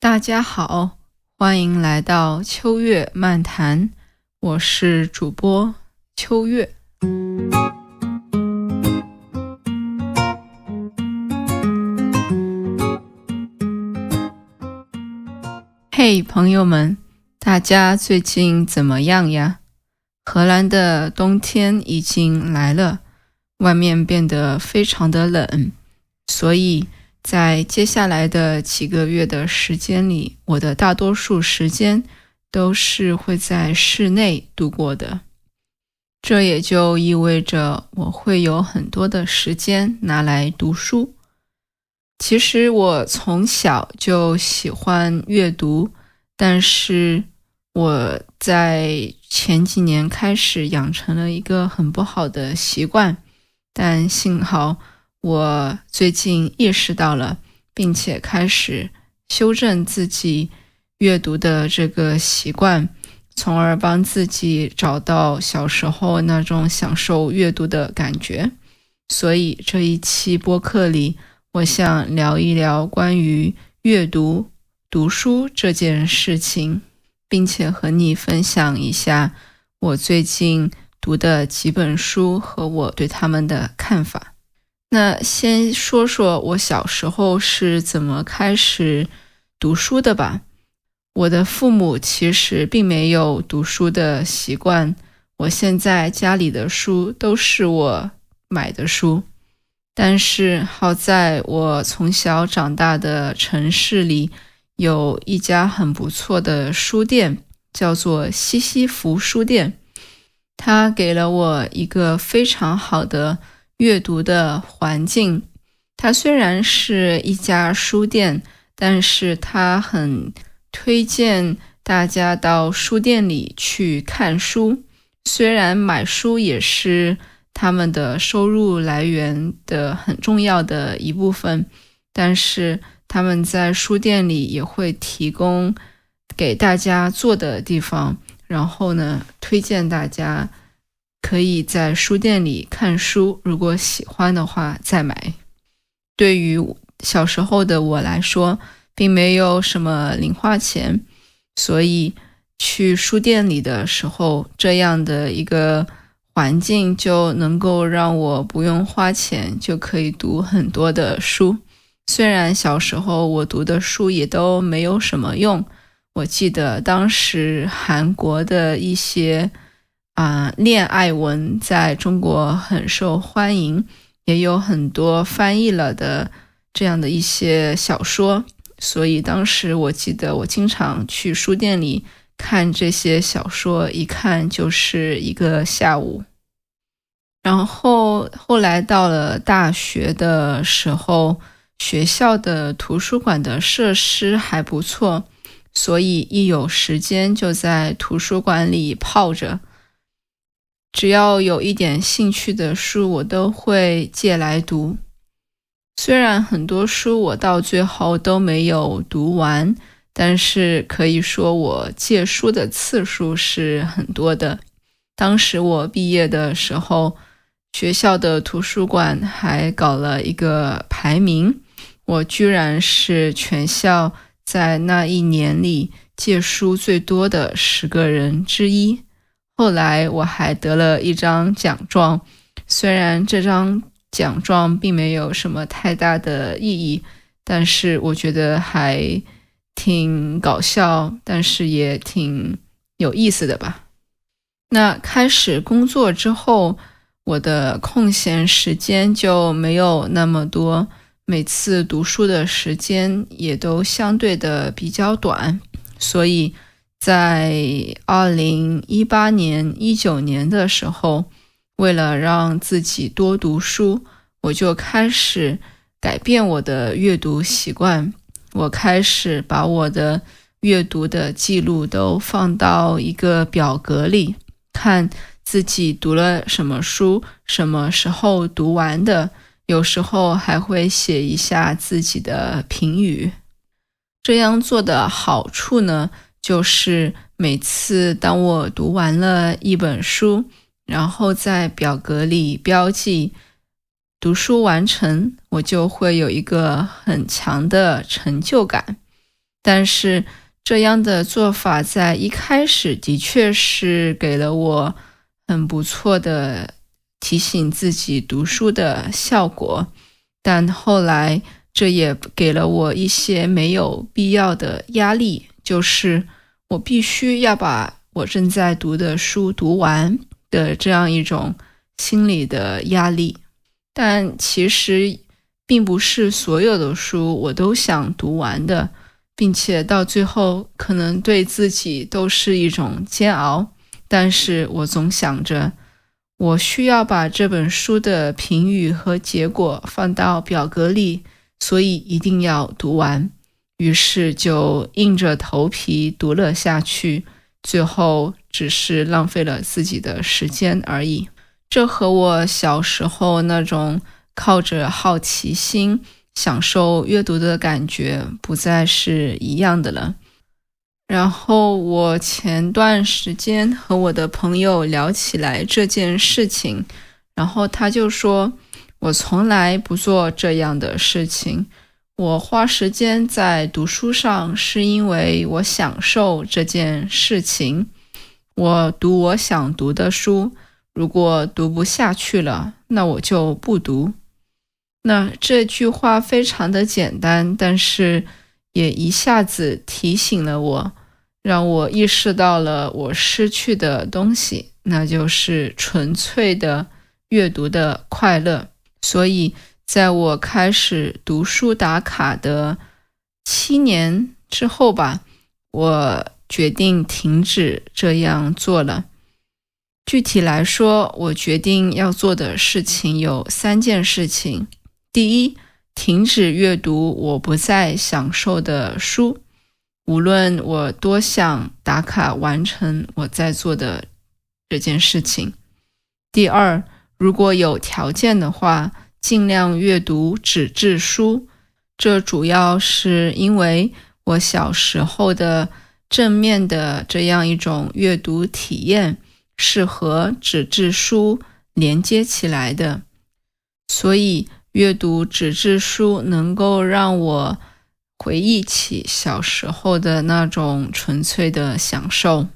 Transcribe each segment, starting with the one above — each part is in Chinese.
大家好，欢迎来到秋月漫谈，我是主播秋月。嘿，朋友们，大家最近怎么样呀？荷兰的冬天已经来了，外面变得非常的冷，所以在接下来的几个月的时间里，我的大多数时间都是会在室内度过的。这也就意味着我会有很多的时间拿来读书。其实我从小就喜欢阅读，但是我在前几年开始养成了一个很不好的习惯，但幸好我最近意识到了，并且开始修正自己阅读的这个习惯，从而帮自己找到小时候那种享受阅读的感觉。所以这一期播客里，我想聊一聊关于阅读、读书这件事情，并且和你分享一下我最近读的几本书和我对他们的看法。那先说说我小时候是怎么开始读书的吧。我的父母其实并没有读书的习惯，我现在家里的书都是我买的书。但是好在我从小长大的城市里有一家很不错的书店，叫做西西弗书店。它给了我一个非常好的阅读的环境。它虽然是一家书店，但是它很推荐大家到书店里去看书。虽然买书也是他们的收入来源的很重要的一部分，但是他们在书店里也会提供给大家坐的地方，然后呢，推荐大家可以在书店里看书，如果喜欢的话再买。对于小时候的我来说，并没有什么零花钱，所以去书店里的时候，这样的一个环境就能够让我不用花钱就可以读很多的书。虽然小时候我读的书也都没有什么用，我记得当时韩国的一些恋爱文在中国很受欢迎，也有很多翻译了的这样的一些小说，所以当时我记得我经常去书店里看这些小说，一看就是一个下午。然后后来到了大学的时候，学校的图书馆的设施还不错，所以一有时间就在图书馆里泡着。只要有一点兴趣的书，我都会借来读。虽然很多书我到最后都没有读完，但是可以说我借书的次数是很多的。当时我毕业的时候，学校的图书馆还搞了一个排名，我居然是全校在那一年里借书最多的10个人之一。后来我还得了一张奖状，虽然这张奖状并没有什么太大的意义，但是我觉得还挺搞笑，但是也挺有意思的吧。那开始工作之后，我的空闲时间就没有那么多，每次读书的时间也都相对的比较短，所以在2018年、19年的时候，为了让自己多读书，我就开始改变我的阅读习惯。我开始把我的阅读的记录都放到一个表格里，看自己读了什么书，什么时候读完的，有时候还会写一下自己的评语。这样做的好处呢，就是每次当我读完了一本书，然后在表格里标记读书完成，我就会有一个很强的成就感。但是这样的做法在一开始的确是给了我很不错的提醒自己读书的效果，但后来这也给了我一些没有必要的压力，就是我必须要把我正在读的书读完的这样一种心理的压力。但其实并不是所有的书我都想读完的，并且到最后可能对自己都是一种煎熬，但是我总想着我需要把这本书的评语和结果放到表格里，所以一定要读完，于是就硬着头皮读了下去，最后只是浪费了自己的时间而已。这和我小时候那种靠着好奇心享受阅读的感觉不再是一样的了。然后我前段时间和我的朋友聊起来这件事情，然后他就说，我从来不做这样的事情，我花时间在读书上是因为我享受这件事情，我读我想读的书，如果读不下去了，那我就不读。那这句话非常的简单，但是也一下子提醒了我，让我意识到了我失去的东西，那就是纯粹的阅读的快乐。所以在我开始读书打卡的7年之后吧，我决定停止这样做了。具体来说，我决定要做的事情有3件事情。第一，停止阅读我不再享受的书，无论我多想打卡完成我在做的这件事情。第二，如果有条件的话，尽量阅读纸质书，这主要是因为我小时候的正面的这样一种阅读体验是和纸质书连接起来的，所以阅读纸质书能够让我回忆起小时候的那种纯粹的享受。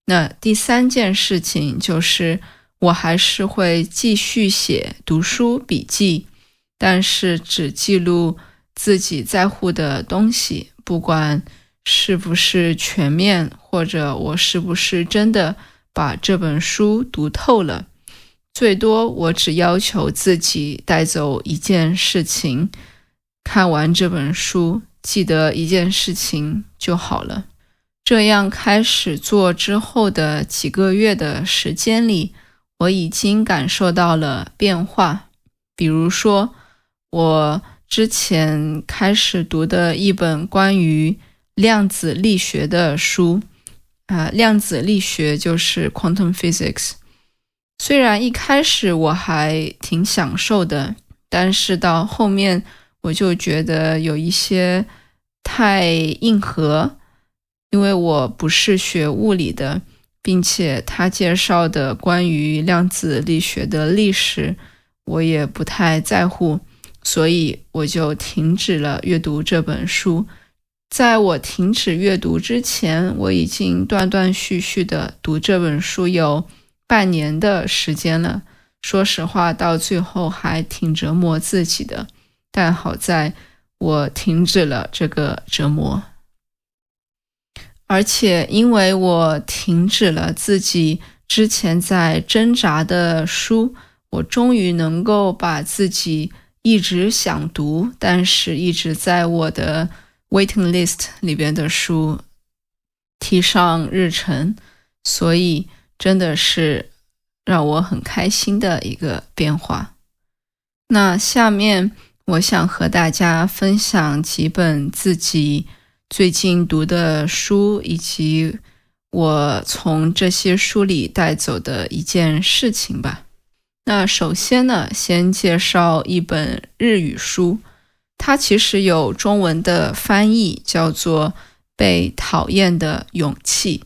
那第3件事情就是我还是会继续写读书笔记，但是只记录自己在乎的东西，不管是不是全面，或者我是不是真的把这本书读透了。最多我只要求自己带走一件事情，看完这本书记得一件事情就好了。这样开始做之后的几个月的时间里，我已经感受到了变化。比如说，我之前开始读的一本关于量子力学的书，量子力学就是 quantum physics。虽然一开始我还挺享受的，但是到后面我就觉得有一些太硬核，因为我不是学物理的，并且他介绍的关于量子力学的历史我也不太在乎，所以我就停止了阅读这本书。在我停止阅读之前，我已经断断续续的读这本书有半年的时间了，说实话到最后还挺折磨自己的，但好在我停止了这个折磨。而且因为我停止了自己之前在挣扎的书，我终于能够把自己一直想读，但是一直在我的 waiting list 里边的书提上日程，所以真的是让我很开心的一个变化。那下面我想和大家分享几本自己最近读的书，以及我从这些书里带走的一件事情吧。那首先呢，先介绍一本日语书，它其实有中文的翻译，叫做《被讨厌的勇气》。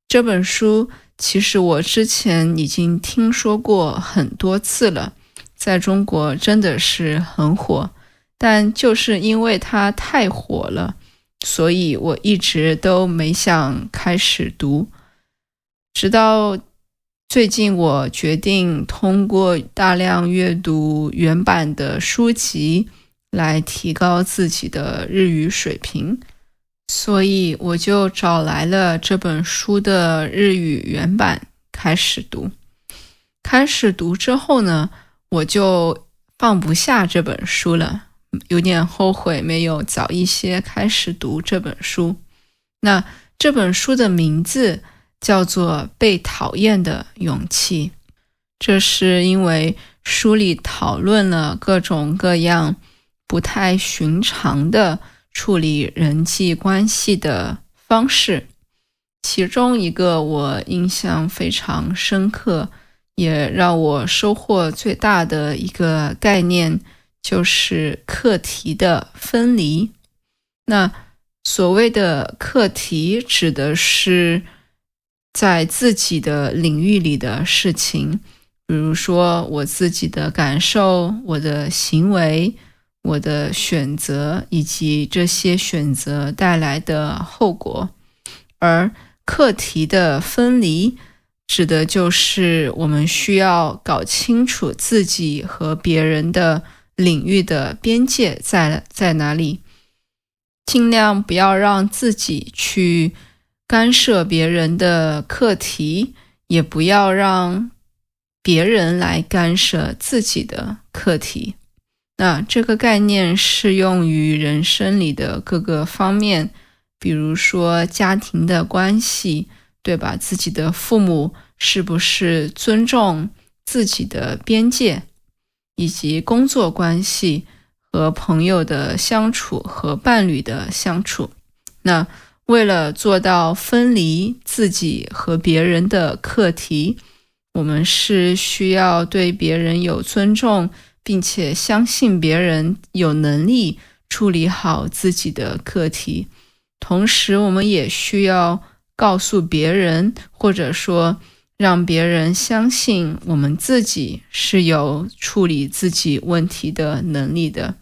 这本书其实我之前已经听说过很多次了，在中国真的是很火，但就是因为它太火了，所以我一直都没想开始读。直到最近我决定通过大量阅读原版的书籍来提高自己的日语水平，所以我就找来了这本书的日语原版开始读。开始读之后呢，我就放不下这本书了，有点后悔没有早一些开始读这本书。那这本书的名字叫做《被讨厌的勇气》，这是因为书里讨论了各种各样不太寻常的处理人际关系的方式。其中一个我印象非常深刻，也让我收获最大的一个概念，就是课题的分离。那所谓的课题指的是在自己的领域里的事情，比如说我自己的感受、我的行为、我的选择，以及这些选择带来的后果。而课题的分离指的就是我们需要搞清楚自己和别人的领域的边界在哪里，尽量不要让自己去干涉别人的课题，也不要让别人来干涉自己的课题。那这个概念适用于人生里的各个方面，比如说家庭的关系，对吧？自己的父母是不是尊重自己的边界，以及工作关系和朋友的相处和伴侣的相处。那为了做到分离自己和别人的课题，我们是需要对别人有尊重，并且相信别人有能力处理好自己的课题。同时我们也需要告诉别人，或者说让别人相信我们自己是有处理自己问题的能力的。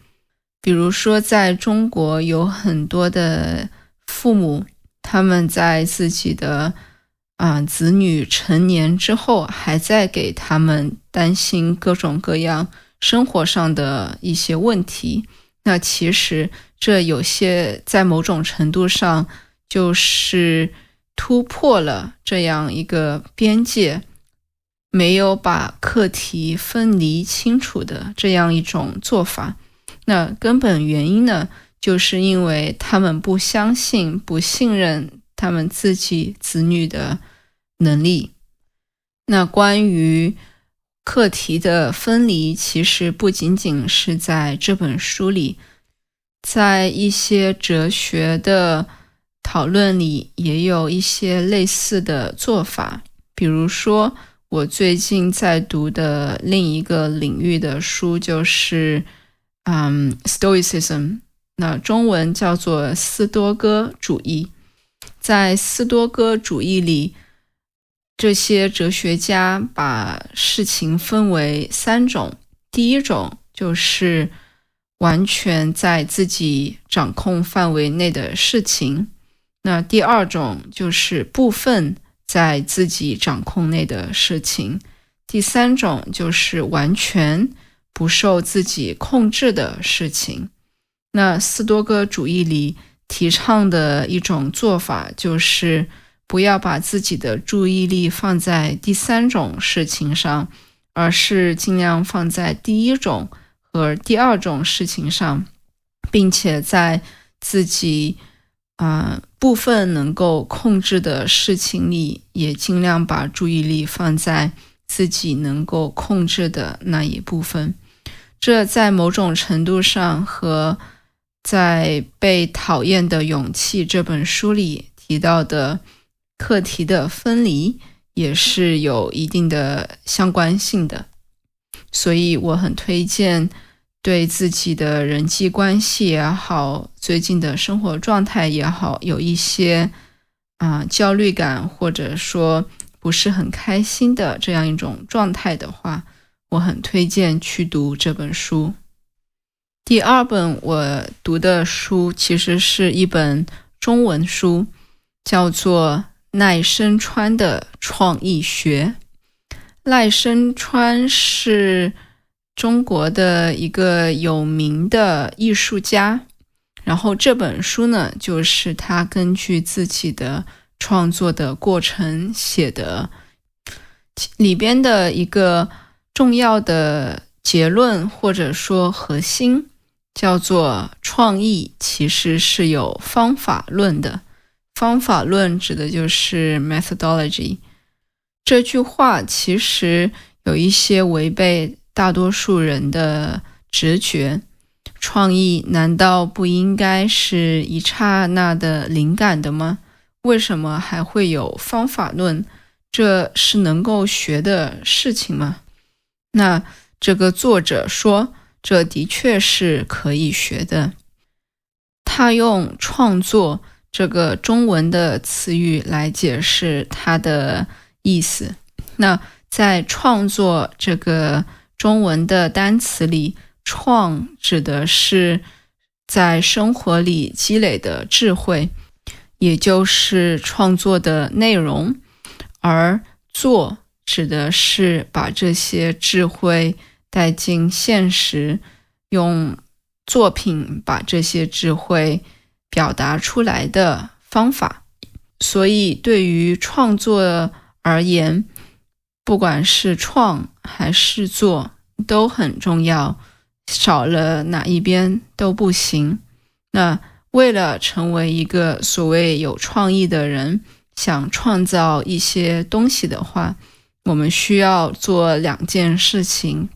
比如说在中国有很多的父母，他们在自己的子女成年之后，还在给他们担心各种各样生活上的一些问题。那其实这有些在某种程度上就是突破了这样一个边界，没有把课题分离清楚的这样一种做法。那根本原因呢，就是因为他们不相信、不信任他们自己子女的能力。那关于课题的分离，其实不仅仅是在这本书里，在一些哲学的讨论里也有一些类似的做法。比如说我最近在读的另一个领域的书就是Stoicism， 那中文叫做斯多哥主义。在斯多哥主义里，这些哲学家把事情分为3种。第一种就是完全在自己掌控范围内的事情，那第二种就是部分在自己掌控内的事情，第三种就是完全不受自己控制的事情。那斯多哥主义里提倡的一种做法就是不要把自己的注意力放在第3种事情上，而是尽量放在第一种和第2种事情上，并且在自己部分能够控制的事情里，也尽量把注意力放在自己能够控制的那一部分。这在某种程度上和在《被讨厌的勇气》这本书里提到的课题的分离也是有一定的相关性的。所以我很推荐对自己的人际关系也好，最近的生活状态也好，有一些焦虑感，或者说不是很开心的这样一种状态的话，我很推荐去读这本书。第二本我读的书其实是一本中文书，叫做赖声川的创意学。赖声川是中国的一个有名的艺术家，然后这本书呢，就是他根据自己的创作的过程写的，里边的一个重要的结论或者说核心叫做创意其实是有方法论的。方法论指的就是 methodology。 这句话其实有一些违背大多数人的直觉。创意难道不应该是一刹那的灵感的吗？为什么还会有方法论？这是能够学的事情吗？那这个作者说，这的确是可以学的。他用创作这个中文的词语来解释它的意思。那在创作这个中文的单词里，创指的是在生活里积累的智慧，也就是创作的内容，而做指的是把这些智慧带进现实，用作品把这些智慧表达出来的方法。所以对于创作而言，不管是创还是做都很重要，少了哪一边都不行。那为了成为一个所谓有创意的人，想创造一些东西的话，我们需要做两件事情。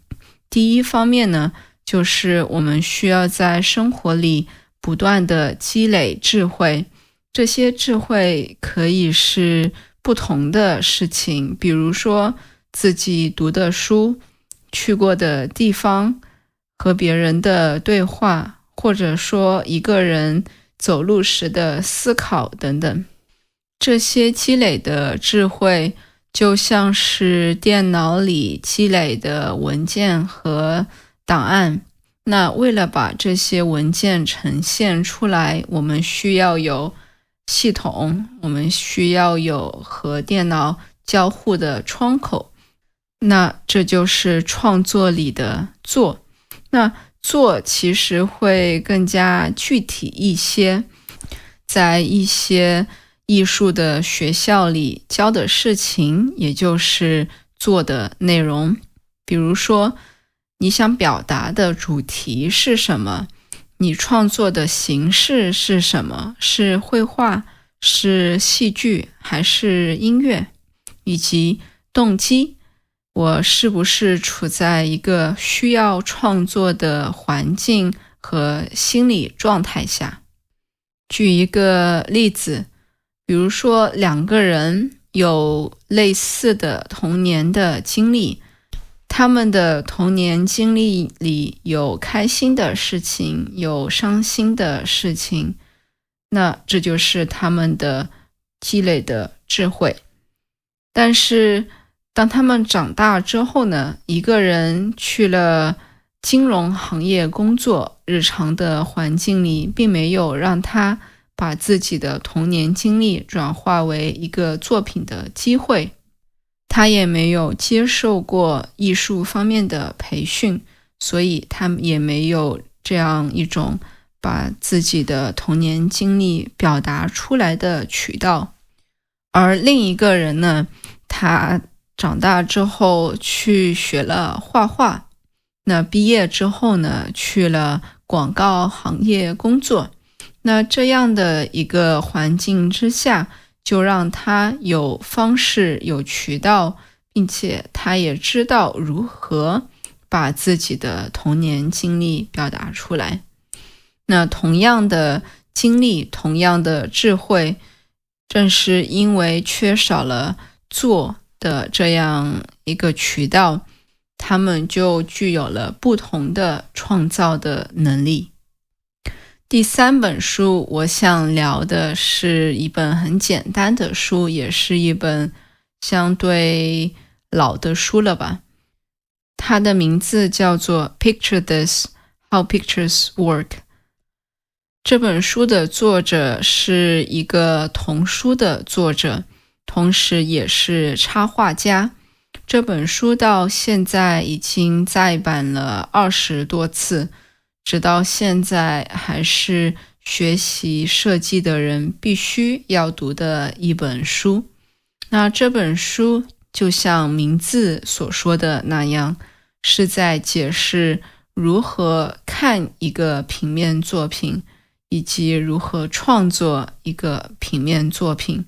第一方面呢，就是我们需要在生活里不断的积累智慧。这些智慧可以是不同的事情，比如说自己读的书、去过的地方、和别人的对话，或者说一个人走路时的思考等等。这些积累的智慧就像是电脑里积累的文件和档案。那为了把这些文件呈现出来，我们需要有系统，我们需要有和电脑交互的窗口。那这就是创作里的做。那做其实会更加具体一些，在一些艺术的学校里教的事情，也就是做的内容。比如说，你想表达的主题是什么？你创作的形式是什么？是绘画，是戏剧，还是音乐？以及动机，我是不是处在一个需要创作的环境和心理状态下？举一个例子，比如说两个人有类似的童年的经历，他们的童年经历里有开心的事情，有伤心的事情，那这就是他们的积累的智慧。但是当他们长大之后呢，一个人去了金融行业工作，日常的环境里并没有让他把自己的童年经历转化为一个作品的机会。他也没有接受过艺术方面的培训，所以他也没有这样一种把自己的童年经历表达出来的渠道。而另一个人呢，他长大之后去学了画画，那毕业之后呢，去了广告行业工作。那这样的一个环境之下，就让他有方式、有渠道，并且他也知道如何把自己的童年经历表达出来。那同样的经历，同样的智慧，正是因为缺少了做的这样一个渠道，他们就具有了不同的创造的能力。第三本书我想聊的是一本很简单的书，也是一本相对老的书了吧。它的名字叫做 Picture This: How Pictures Work》。这本书的作者是一个童书的作者，同时也是插画家。这本书到现在已经再版了20多次，直到现在还是学习设计的人必须要读的一本书。那这本书就像名字所说的那样，是在解释如何看一个平面作品，以及如何创作一个平面作品。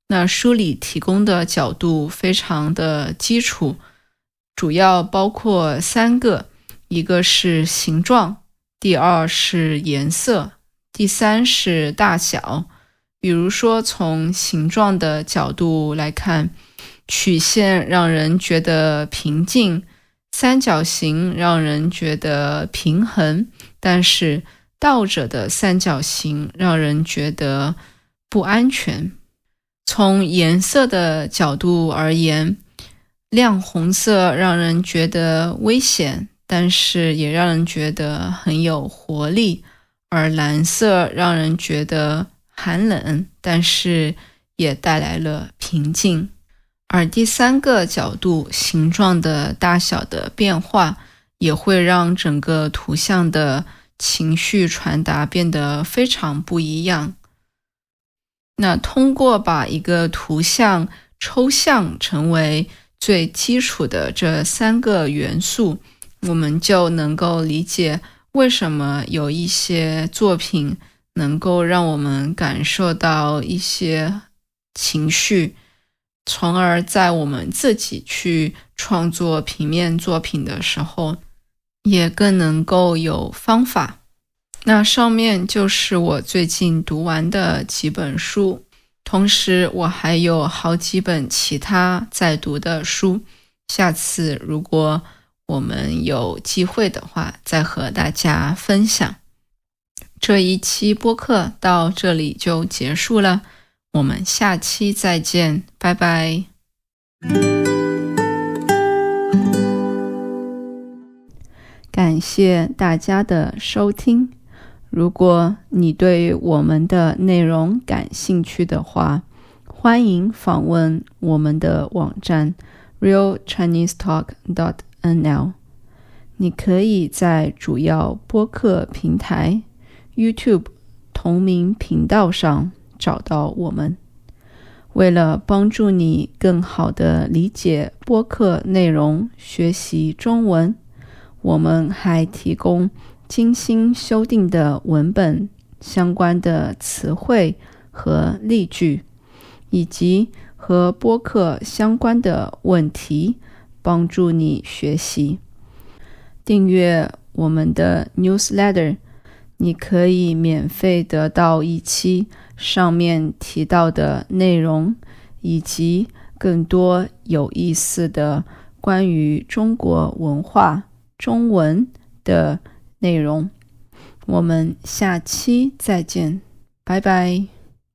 那书里提供的角度非常的基础，主要包括3个，一个是形状，第2是颜色，第3是大小。比如说从形状的角度来看，曲线让人觉得平静，三角形让人觉得平衡，但是倒着的三角形让人觉得不安全。从颜色的角度而言，亮红色让人觉得危险，但是也让人觉得很有活力，而蓝色让人觉得寒冷，但是也带来了平静。而第3个角度，形状的大小的变化，也会让整个图像的情绪传达变得非常不一样。那通过把一个图像抽象成为最基础的这3个元素，我们就能够理解为什么有一些作品能够让我们感受到一些情绪，从而在我们自己去创作平面作品的时候，也更能够有方法。那上面就是我最近读完的几本书，同时我还有好几本其他在读的书，下次如果我们有机会的话，再和大家分享。这一期播客到这里就结束了，我们下期再见，拜拜。感谢大家的收听。如果你对我们的内容感兴趣的话，欢迎访问我们的网站 realchinesetalk.nl。 你可以在主要播客平台 YouTube 同名频道上找到我们。为了帮助你更好地理解播客内容，学习中文，我们还提供精心修订的文本、相关的词汇和例句，以及和播客相关的问题，帮助你学习。订阅我们的 newsletter， 你可以免费得到一期上面提到的内容，以及更多有意思的关于中国文化、中文的内容。我们下期再见，拜拜。